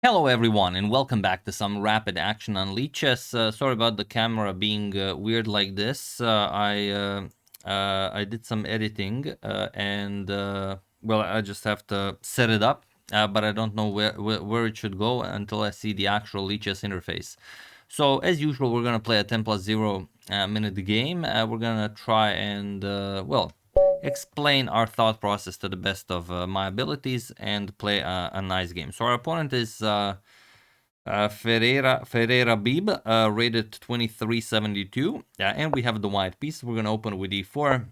Hello everyone and welcome back to some rapid action on leeches. Sorry about the camera being weird like this. I did some editing and well, I just have to set it up, but I don't know where it should go until I see the actual leeches interface. So as usual, we're gonna play a 10+0 minute game. We're gonna try and well, explain our thought process to the best of my abilities and play a nice game. So our opponent is Ferreira Beeb, rated 2372. And we have the white piece. We're gonna open with e4.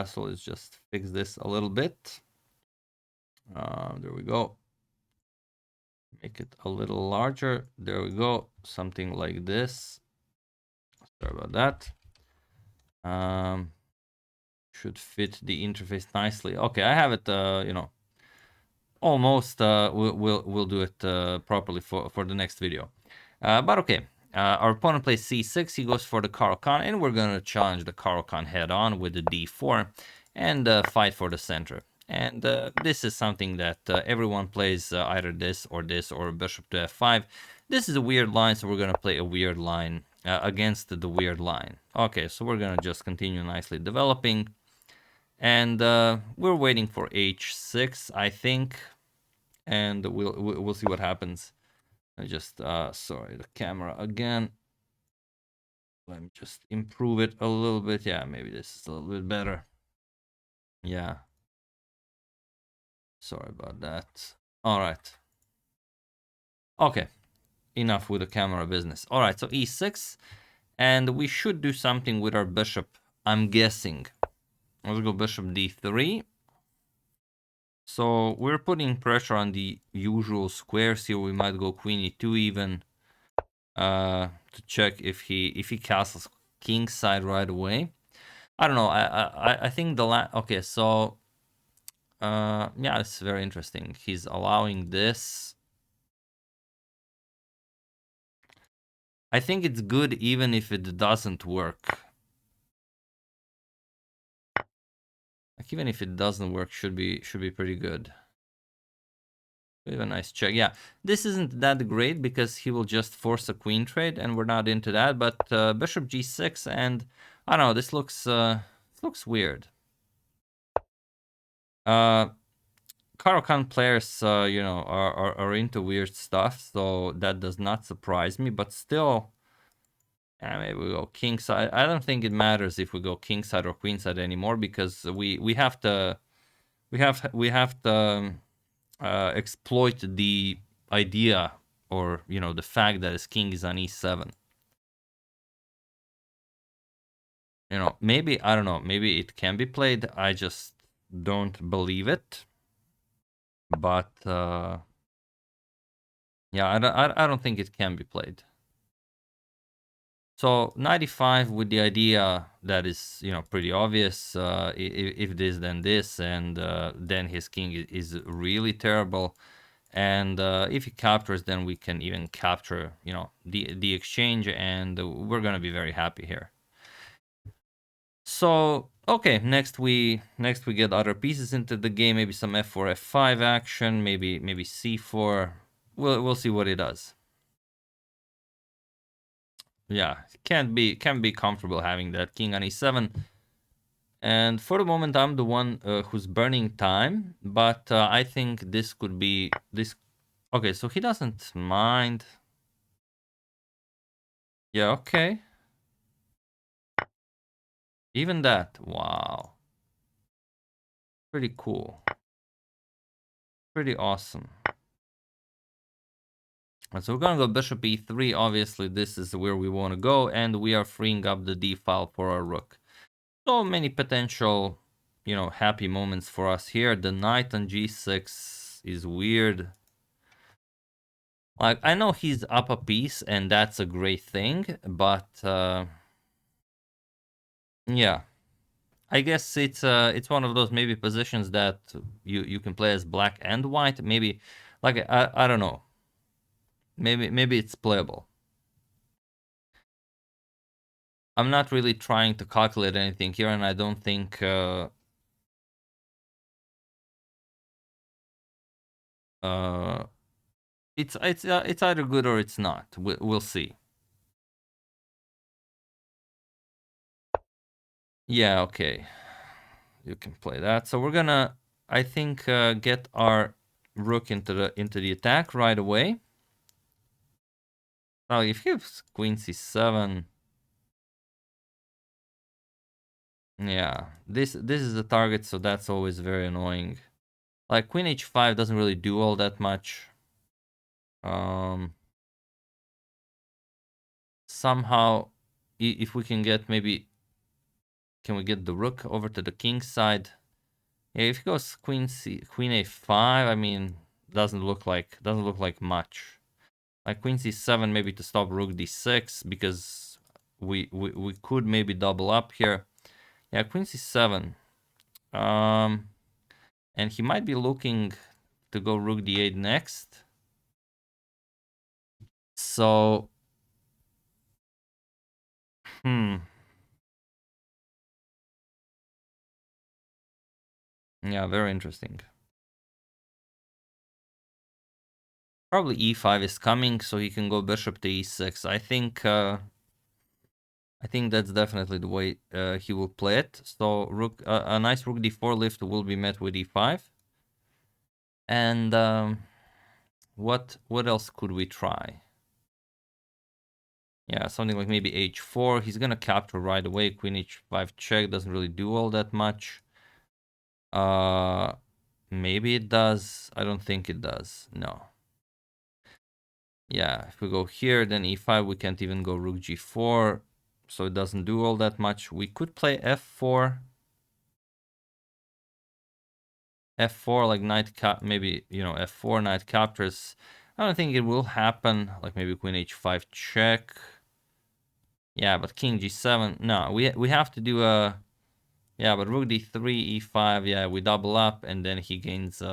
So let's just fix this a little bit. There we go. Make it a little larger. There we go. Something like this. Sorry about that. Should fit the interface nicely. Okay, I have it, you know, almost. We'll do it properly for the next video. But okay, our opponent plays c6. He goes for the Caro-Kann, and we're gonna challenge the Caro-Kann head on with the d4 and fight for the center. And this is something that everyone plays, either this or bishop to f5. This is a weird line, so we're gonna play a weird line against the weird line. Okay, so we're gonna just continue nicely developing. And we're waiting for h6, I think, and we'll see what happens. I just sorry, the camera again. Let me just improve it a little bit. Yeah, maybe this is a little bit better. Yeah. Sorry about that. All right. Okay. Enough with the camera business. All right, so e6, and we should do something with our bishop, I'm guessing. Let's go bishop d3. So we're putting pressure on the usual squares here. We might go queen e2 even to check if he castles king side right away. I don't know. I think the okay. So yeah, it's very interesting. He's allowing this. I think it's good even if it doesn't work. Like even if it doesn't work, should be pretty good. We have a nice check. Yeah, this isn't that great because he will just force a queen trade, and we're not into that. But bishop g6, and I don't know. This looks weird. Caro-Kann players, you know, are into weird stuff, so that does not surprise me. But still, yeah, maybe we go king side. I don't think it matters if we go king side or queen side anymore because we have to exploit the idea, or you know, the fact that his king is on e7. You know, maybe, I don't know, maybe it can be played. I just don't believe it. But yeah, I don't think it can be played. So 95 with the idea that is, you know, pretty obvious. If this, then this, and then his king is really terrible. And if he captures, then we can even capture, you know, the exchange, and we're gonna be very happy here. So okay, next we get other pieces into the game. Maybe some f4, f5 action. Maybe c4. We'll see what he does. Yeah, can be comfortable having that king on e7. And for the moment, I'm the one who's burning time, but I think this could be this. Okay, so he doesn't mind. Yeah, okay. Even that, wow. Pretty cool. Pretty awesome. And so we're gonna go bishop e3. Obviously, this is where we want to go, and we are freeing up the d file for our rook. So many potential, you know, happy moments for us here. The knight on g6 is weird. Like, I know he's up a piece, and that's a great thing, but yeah, I guess it's one of those maybe positions that you can play as black and white. Maybe, like, I don't know. Maybe it's playable. I'm not really trying to calculate anything here, and I don't think it's either good or it's not. We'll see. Yeah, okay. You can play that. So we're gonna, I think, get our rook into the attack right away. Now, if he has queen c7, yeah, this is the target, so that's always very annoying. Like queen h5 doesn't really do all that much. Somehow, if we can get maybe, can we get the rook over to the king side? Yeah, if he goes queen a5, I mean, doesn't look like much. Like queen c7 maybe to stop rook d6 because we could maybe double up here. Yeah, queen c7. And he might be looking to go rook d8 next. So, yeah, very interesting. Probably e5 is coming, so he can go bishop to e6. I think that's definitely the way he will play it. So rook, a nice rook d4 lift will be met with e5. And what else could we try? Yeah, something like maybe h4. He's gonna capture right away. Queen h5 check doesn't really do all that much. Maybe it does. I don't think it does. No. Yeah, if we go here, then e5, we can't even go rook g4, so it doesn't do all that much. We could play f4. F4, like knight cap, maybe, you know, f4, knight captures. I don't think it will happen. Like maybe queen h5 check. Yeah, but king g7. No, we have to do a... Yeah, but rook d3, e5. Yeah, we double up, and then he gains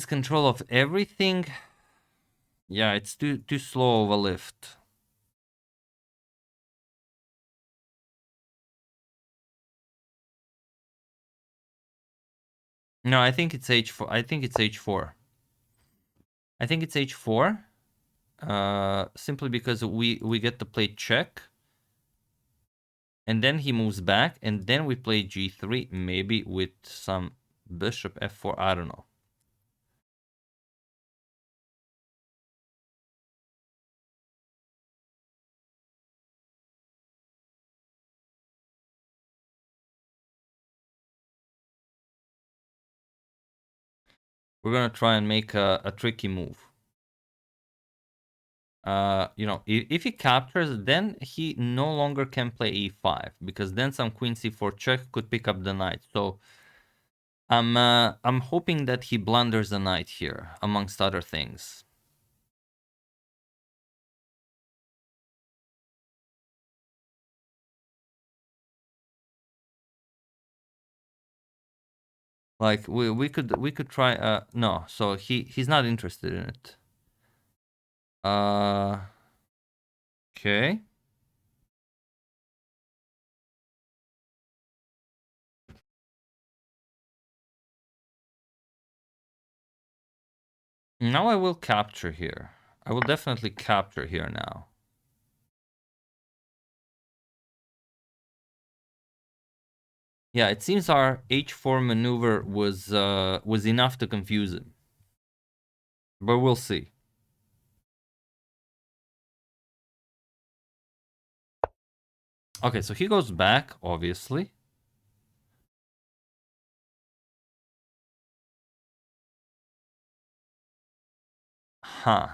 control of everything. Yeah, it's too slow of a lift. No, I think it's h4. I think it's h4. I think it's h4. Simply because we get to play check. And then he moves back, and then we play g3, maybe with some bishop f4, I don't know. We're gonna try and make a tricky move. You know, if he captures, then he no longer can play e5, because then some queen c4 check could pick up the knight. So I'm hoping that he blunders the knight here, amongst other things. Like we could try. No, so he's not interested in it. Okay. Now I will capture here. I will definitely capture here now. Yeah, it seems our h4 maneuver was enough to confuse him. But we'll see. Okay, so he goes back, obviously. Huh.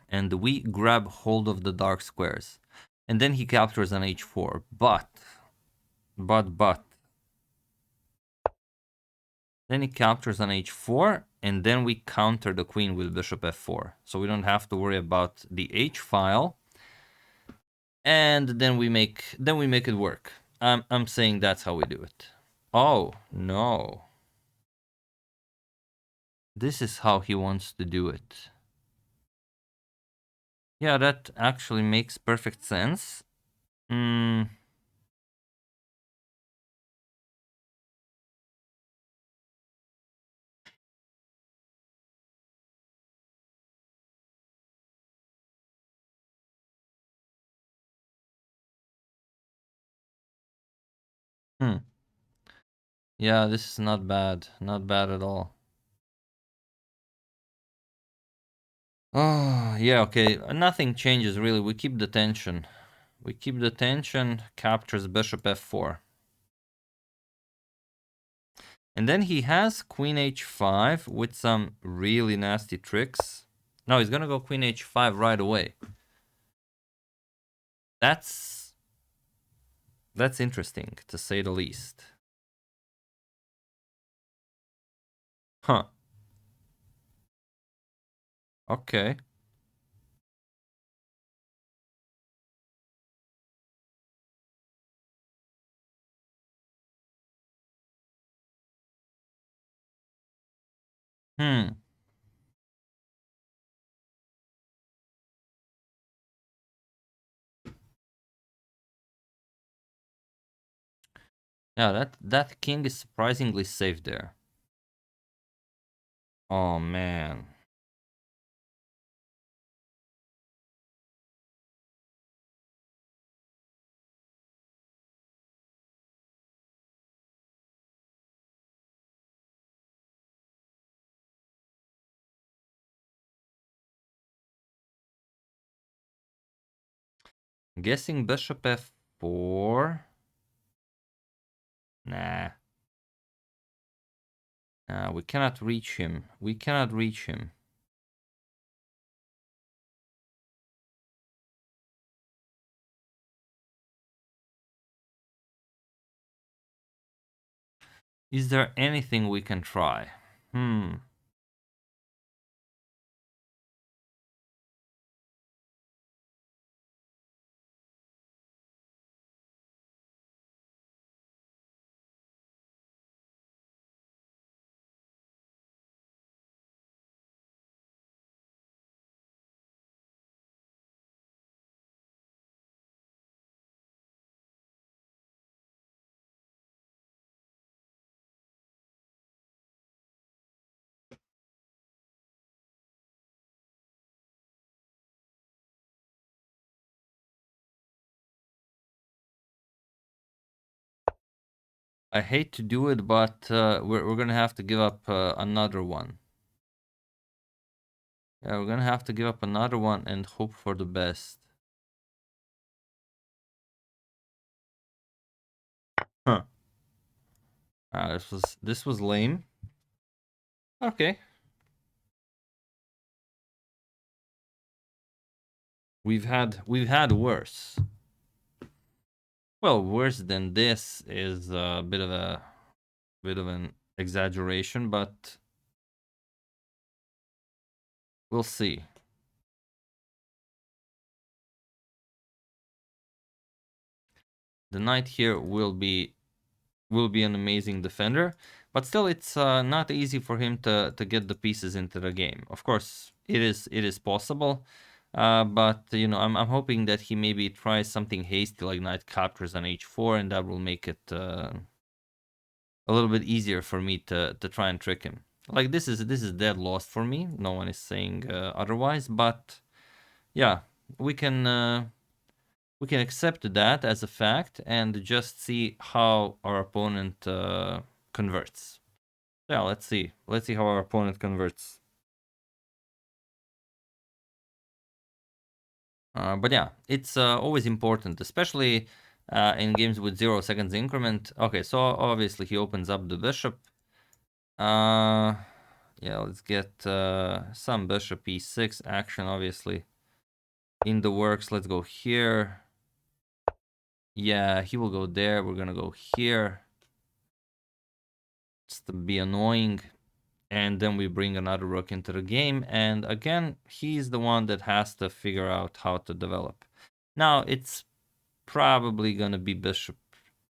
And we grab hold of the dark squares. And then he captures an h4. But. Then he captures an h4, and then we counter the queen with bishop f4. So we don't have to worry about the h file. And then we make it work. I'm saying that's how we do it. Oh, no. This is how he wants to do it. Yeah, that actually makes perfect sense. Hmm. Yeah, this is not bad. Not bad at all. Oh, yeah, okay. Nothing changes really. We keep the tension. We keep the tension, captures bishop f4. And then he has queen h5 with some really nasty tricks. No, he's gonna go queen h5 right away. That's interesting, to say the least. Huh. Okay. Hmm. Yeah, that king is surprisingly safe there. Oh man. Guessing bishop f4. Nah. We cannot reach him. We cannot reach him. Is there anything we can try? Hmm. I hate to do it, but we're gonna have to give up another one. Yeah, we're gonna have to give up another one and hope for the best. Huh. This was lame. Okay. We've had worse. Well, worse than this is a bit of an exaggeration, but we'll see. The knight here will be an amazing defender, but still it's not easy for him to get the pieces into the game. Of course, it is possible, but you know I'm hoping that he maybe tries something hasty like knight captures on h4, and that will make it a little bit easier for me to try and trick him. Like this is dead lost for me. No one is saying otherwise, but yeah, we can accept that as a fact and just see how our opponent converts. Yeah, let's see. Let's see how our opponent converts. But yeah, it's always important, especially in games with 0 seconds increment. Okay, so obviously he opens up the bishop. Yeah, let's get some bishop e6 action, obviously, in the works. Let's go here. Yeah, he will go there. We're gonna go here. Just to be annoying. And then we bring another rook into the game. And again, he's the one that has to figure out how to develop. Now, it's probably gonna be bishop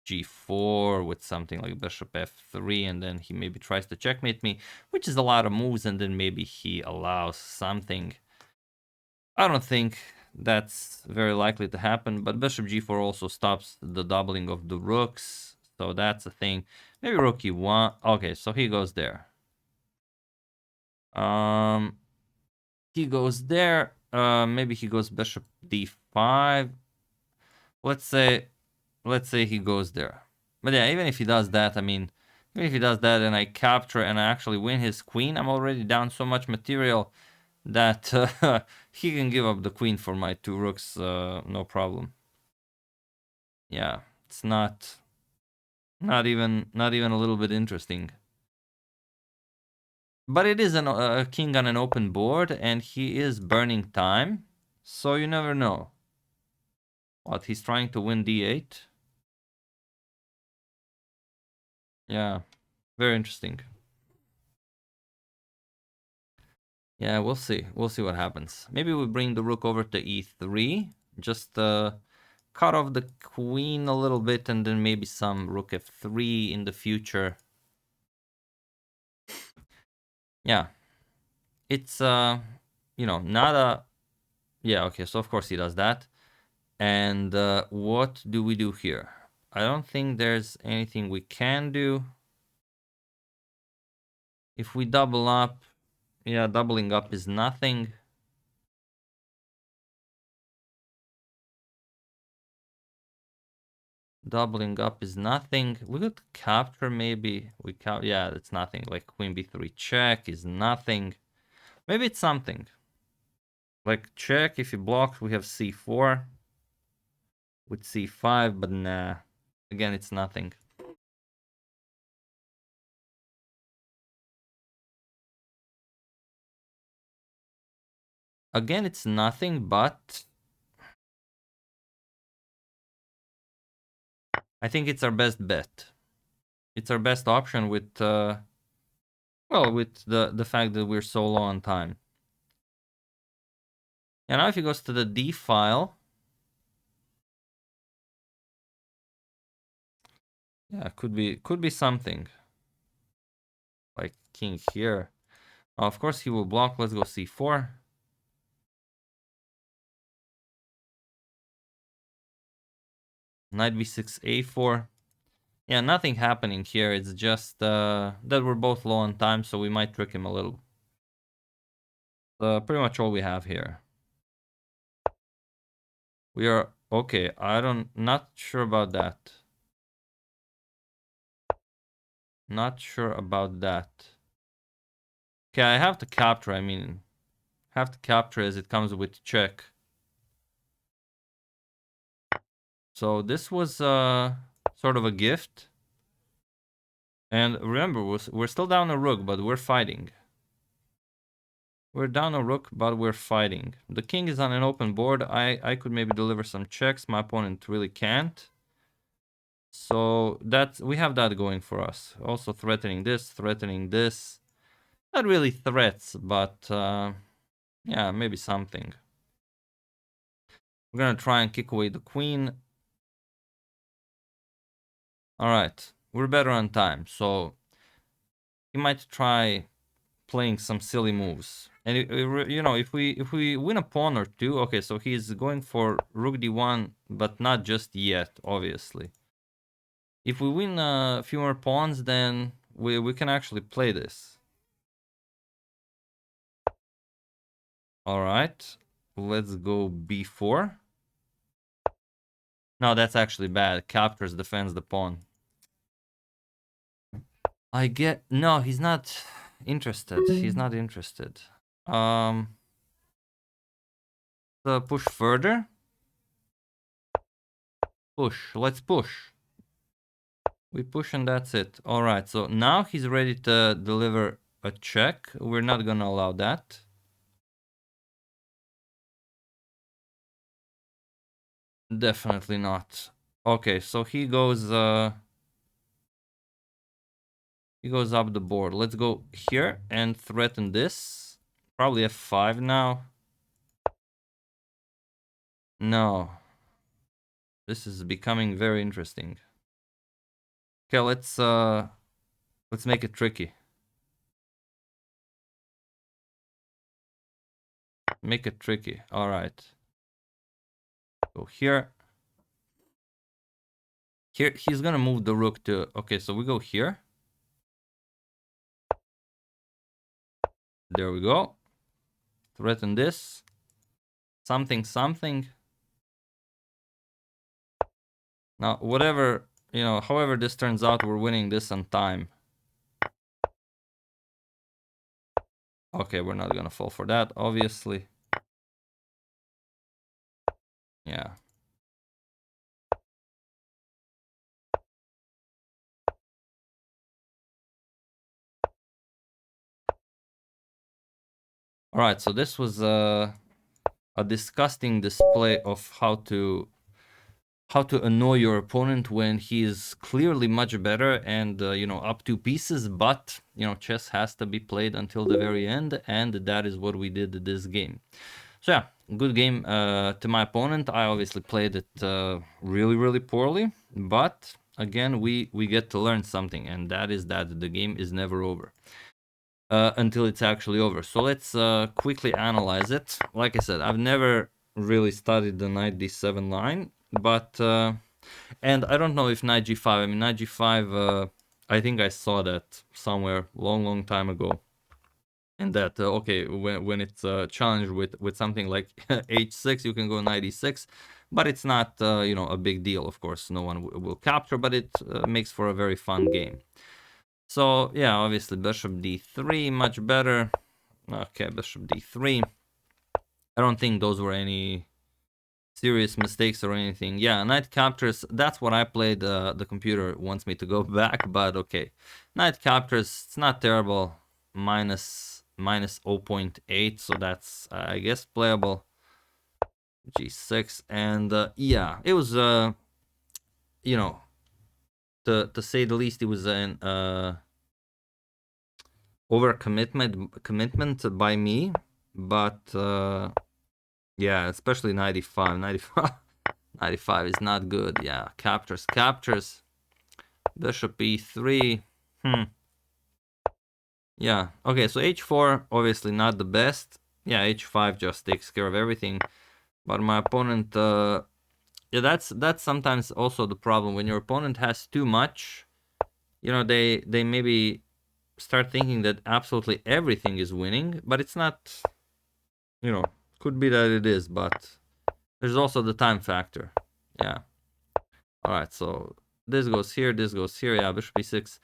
g4 with something like bishop f3, and then he maybe tries to checkmate me, which is a lot of moves, and then maybe he allows something. I don't think that's very likely to happen, but bishop g4 also stops the doubling of the rooks, so that's a thing. Maybe rook e1. Okay, so he goes there. He goes there. Maybe he goes bishop d5. Let's say he goes there. But yeah, even if he does that, I mean, even if he does that and I capture and I actually win his queen, I'm already down so much material that he can give up the queen for my 2 rooks, no problem. Yeah, it's not even a little bit interesting. But it is a king on an open board, and he is burning time, so you never know. What, he's trying to win d8? Yeah, very interesting. Yeah, we'll see. We'll see what happens. Maybe we bring the rook over to e3. Just cut off the queen a little bit, and then maybe some rook f3 in the future. Yeah. It's, you know, not a... Yeah, okay, so of course he does that. And what do we do here? I don't think there's anything we can do. If we double up, yeah, doubling up is nothing. Doubling up is nothing. We could capture maybe. Yeah, that's nothing. Like queen b3 check is nothing. Maybe it's something. Like check, if he blocks, we have c4 with c5, but nah. Again, it's nothing. Again, it's nothing, but I think it's our best bet. It's our best option with, well, with the fact that we're so low on time. And now if he goes to the D file, yeah, could be something. Like king here. Of course he will block. Let's go c4. Knight b6, a4. Yeah, nothing happening here. It's just that we're both low on time, so we might trick him a little. Pretty much all we have here. We are okay. Not sure about that. Not sure about that. Okay, I have to capture. I mean, have to capture as it comes with check. So this was sort of a gift. And remember, we're still down a rook, but we're fighting. We're down a rook, but we're fighting. The king is on an open board. I could maybe deliver some checks. My opponent really can't. So we have that going for us. Also threatening this, threatening this. Not really threats, but yeah, maybe something. We're gonna try and kick away the queen. All right, we're better on time, so he might try playing some silly moves. And you know, if we win a pawn or two, okay, so he's going for rook d1, but not just yet, obviously. If we win a few more pawns, then we can actually play this. All right, let's go b4. No, that's actually bad. Captures, defends the pawn. No, he's not interested. He's not interested. Push further. Push. Let's push. We push and that's it. All right. So now he's ready to deliver a check. We're not gonna allow that. Definitely not. Okay. So he goes up the board. Let's go here and threaten this. Probably f5 now. No. This is becoming very interesting. Okay, let's make it tricky. Make it tricky. All right. Go here. Here, he's gonna move the rook to... Okay, so we go here. There we go. Threaten this. Something. Now, whatever you know, however this turns out, we're winning this on time. Okay, we're not gonna fall for that, obviously. Yeah. All right, so this was a disgusting display of how to annoy your opponent when he is clearly much better and you know, up 2 pieces, but you know, chess has to be played until the very end, and that is what we did in this game. So yeah, good game to my opponent. I obviously played it really poorly, but again, we get to learn something, and that is that the game is never over until it's actually over. So let's quickly analyze it. Like I said, I've never really studied the knight d7 line, but and I don't know if knight g5. I mean, knight g5. I think I saw that somewhere long time ago. And that okay, when it's challenged with something like h6, you can go knight e6, but it's not you know, a big deal. Of course, no one will capture, but it makes for a very fun game. So yeah, obviously bishop d3, much better. Okay, bishop d3. I don't think those were any serious mistakes or anything. Yeah, knight captures, that's what I played. The computer wants me to go back, but okay. Knight captures, it's not terrible. Minus 0.8, so that's I guess playable. g6, and yeah, it was you know, to say the least, it was an commitment by me, but yeah, especially 95 95 is not good. Yeah, captures bishop e3. Yeah, okay, so h4 obviously not the best. Yeah, h5 just takes care of everything, but my opponent yeah, that's sometimes also the problem when your opponent has too much. You know, they maybe start thinking that absolutely everything is winning, but it's not. You know, could be that it is, but there's also the time factor. Yeah. All right, so this goes here, this goes here. Yeah, bishop e6.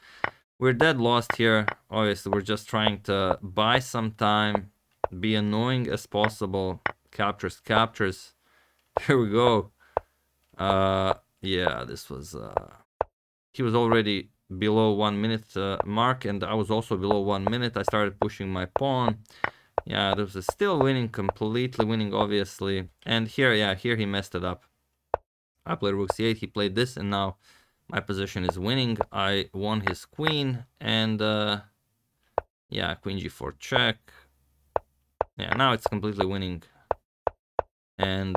We're dead lost here. Obviously, we're just trying to buy some time, be annoying as possible. Captures. Here we go. Yeah, this was he was already below 1 minute mark, and I was also below 1 minute. I started pushing my pawn. Yeah, this is still winning, completely winning, obviously. And here, yeah, here he messed it up. I played rook c8, he played this, and now my position is winning. I won his queen, and yeah, queen g4 check. Yeah, now it's completely winning. And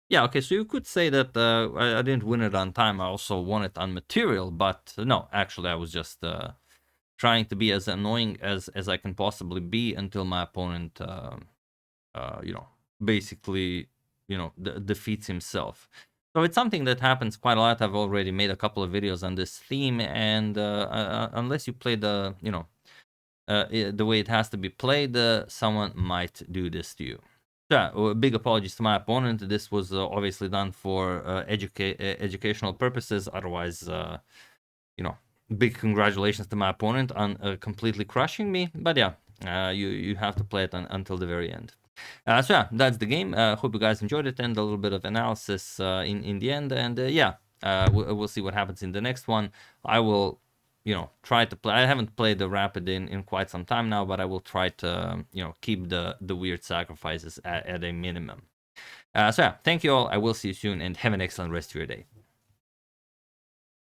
yeah, okay, so you could say that I didn't win it on time. I also won it on material, but no, actually I was just trying to be as annoying as I can possibly be until my opponent, you know, basically, you know, defeats himself. So it's something that happens quite a lot. I've already made a couple of videos on this theme, and unless you play the, you know, the way it has to be played, someone might do this to you. So, big apologies to my opponent. This was obviously done for educational purposes. Otherwise, you know, big congratulations to my opponent on completely crushing me. But yeah, you have to play it until the very end. So yeah, that's the game. Hope you guys enjoyed it, and a little bit of analysis in the end. And yeah, we'll see what happens in the next one. I will, you know, try to play. I haven't played the Rapid in quite some time now, but I will try to, you know, keep the weird sacrifices at a minimum. So yeah, thank you all. I will see you soon, and have an excellent rest of your day.